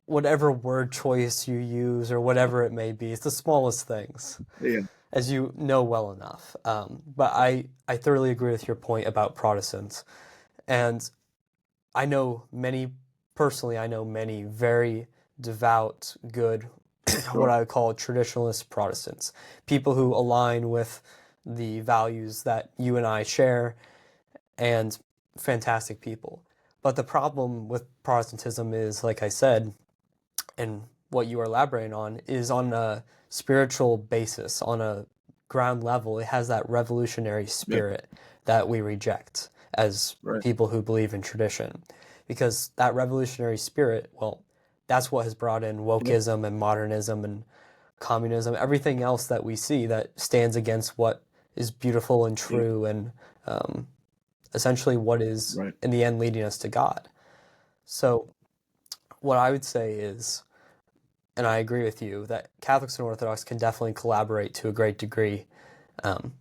whatever word choice you use or whatever it may be. It's the smallest things, yeah, as you know well enough. But I thoroughly agree with your point about Protestants. And I know many, personally, I know many very devout, good, what sure, I would call traditionalist Protestants, people who align with the values that you and I share, and fantastic people. But the problem with Protestantism is, like I said, and what you are elaborating on, is on a spiritual basis, on a ground level. It has that revolutionary yeah, spirit that we reject as right, people who believe in tradition. Because that revolutionary spirit, well, that's what has brought in yeah, wokeism and modernism and communism, everything else that we see that stands against what is beautiful and yeah, true and um, essentially what is right, in the end leading us to God. So, what I would say is, and I agree with you, that Catholics and Orthodox can definitely collaborate to a great degree. Um,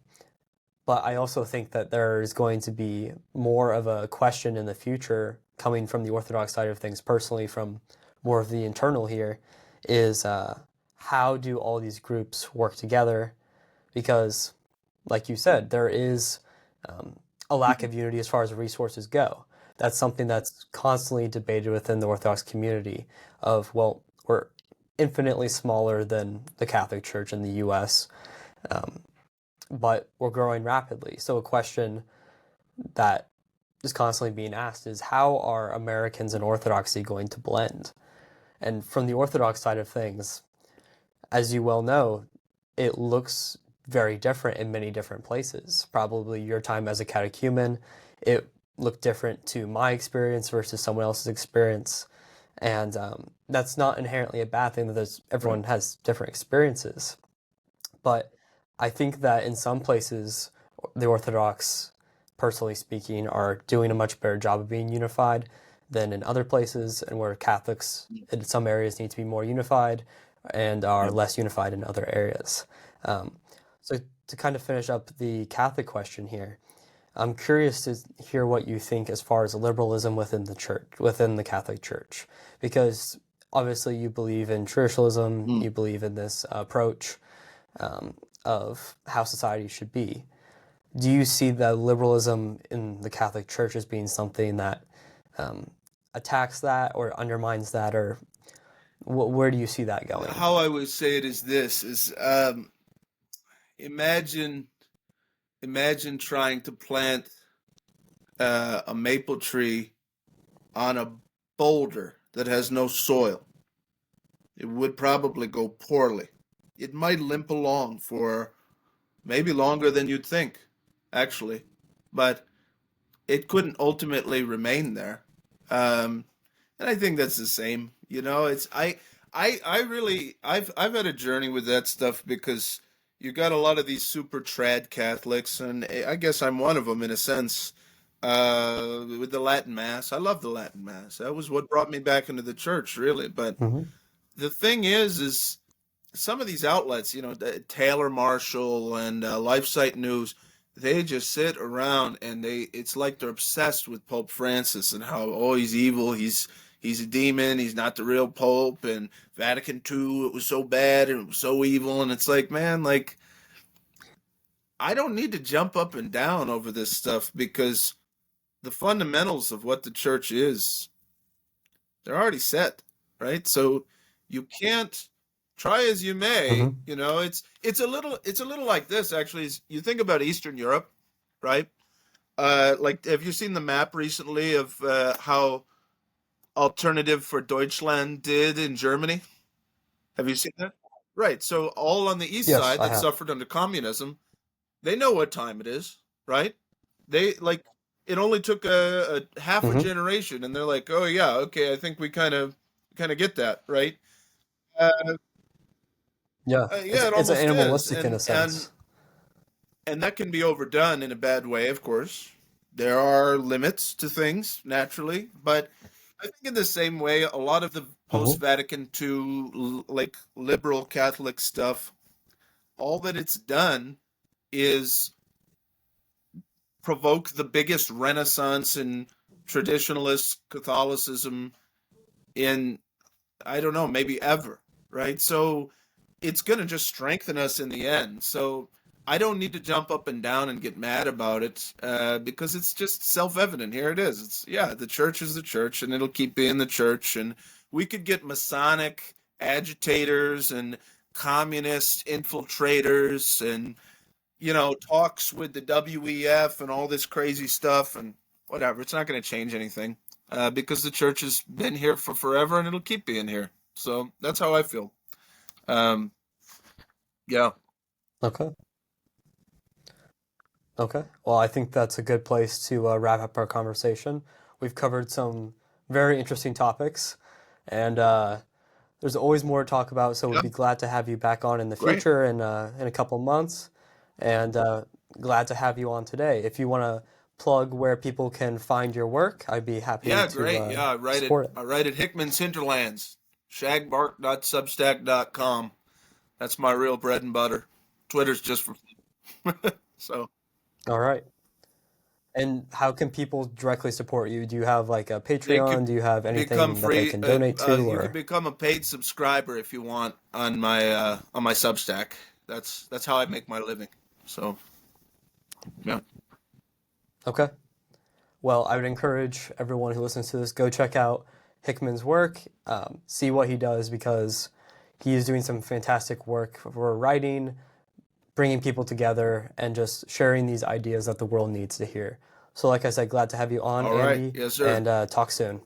but I also think that there is going to be more of a question in the future coming from the Orthodox side of things, personally, from more of the internal here, is how do all these groups work together? Because, like you said, there is um, a lack mhm, of unity as far as resources go. That's something that's constantly debated within the Orthodox community of, well, we're infinitely smaller than the Catholic Church in the US, um, but we're growing rapidly. So a question that is constantly being asked is how are Americans and Orthodoxy going to blend? And from the Orthodox side of things, as you well know, it looks very different in many different places. Probably your time as a catechumen, it looked different to my experience versus someone else's experience. And that's not inherently a bad thing that right, everyone has different experiences. But I think that in some places, the Orthodox, personally speaking, are doing a much better job of being unified than in other places, and where Catholics in some areas need to be more unified and are yeah, less unified in other areas. Um, so, to kind of finish up the Catholic question here, I'm curious to hear what you think as far as liberalism within the church, within the Catholic Church, because obviously you believe in traditionalism, mm, you believe in this approach um, of how society should be. Do you see that liberalism in the Catholic Church as being something that um, attacks that or undermines that, or where do you see that going? how I would say it is this is imagine imagine trying to plant a maple tree on a boulder that has no soil. It would probably go poorly. It might limp along for maybe longer than you'd think, actually, but it couldn't ultimately remain there. Um, and I think that's the same. It's I really I've had a journey with that stuff because you got a lot of these super trad Catholics, and I guess I'm one of them in a sense. With the Latin Mass, I love the Latin Mass. That was what brought me back into the church, really. But Hmm. the thing is some of these outlets, Taylor Marshall and LifeSite News, they just sit around and it's like they're obsessed with Pope Francis and how, oh, he's evil, he's a demon, he's not the real Pope, and Vatican II, it was so bad and it was so evil, and it's like, man, like, I don't need to jump up and down over this stuff because the fundamentals of what the church is, they're already set, right? So you can't try as you may, Hmm. it's a little like this actually. You think about Eastern Europe, right? Like, have you seen the map recently of how Alternative for Deutschland did in Germany? Have you seen that? Right. So all on the east Yes, side I that have. suffered under communism, they know what time it is, right? They like it only took a half a Hmm. generation, and they're like, "Oh yeah, okay, I think we kind of get that, right?" Uh, Yeah, yeah, it it's almost is, animalistic in and a and sense. and that can be overdone in a bad way, of course. There are limits to things naturally, but I think in the same way, a lot of the Hmm. post Vatican II, like liberal Catholic stuff, all that it's done is provoke the biggest renaissance in traditionalist Catholicism in, I don't know, maybe ever, right? So it's going to just strengthen us in the end. So I don't need to jump up and down and get mad about it because it's just self-evident. Here it is. It's, yeah, the church is the church, and it'll keep being the church. And we could get Masonic agitators and communist infiltrators and talks with the WEF and all this crazy stuff and whatever. It's not going to change anything because the church has been here for forever and it'll keep being here. So that's how I feel. Um, yeah. Okay. Okay. Well, I think that's a good place to wrap up our conversation. We've covered some very interesting topics, and there's always more to talk about. So we'd Yeah. be glad to have you back on in the Great. future in a couple months, and glad to have you on today. If you want to plug where people can find your work, I'd be happy Yeah, to great. Yeah, support it. I write at Hickman's Hinterlands, shagbark.substack.com. That's my real bread and butter. Twitter's just for so All right. And how can people directly support you? Do you have like a they Patreon? could Do you have become anything that they free. can donate to, You could or? become a paid subscriber if you want on my Substack. That's how I make my living. So yeah, Okay. Well, I would encourage everyone who listens to this, go check out Hickman's work, see what he does because he is doing some fantastic work for writing, bringing people together, and just sharing these ideas that the world needs to hear. So, like I said, glad to have you on, all right, Andy, yes, sir. and talk soon.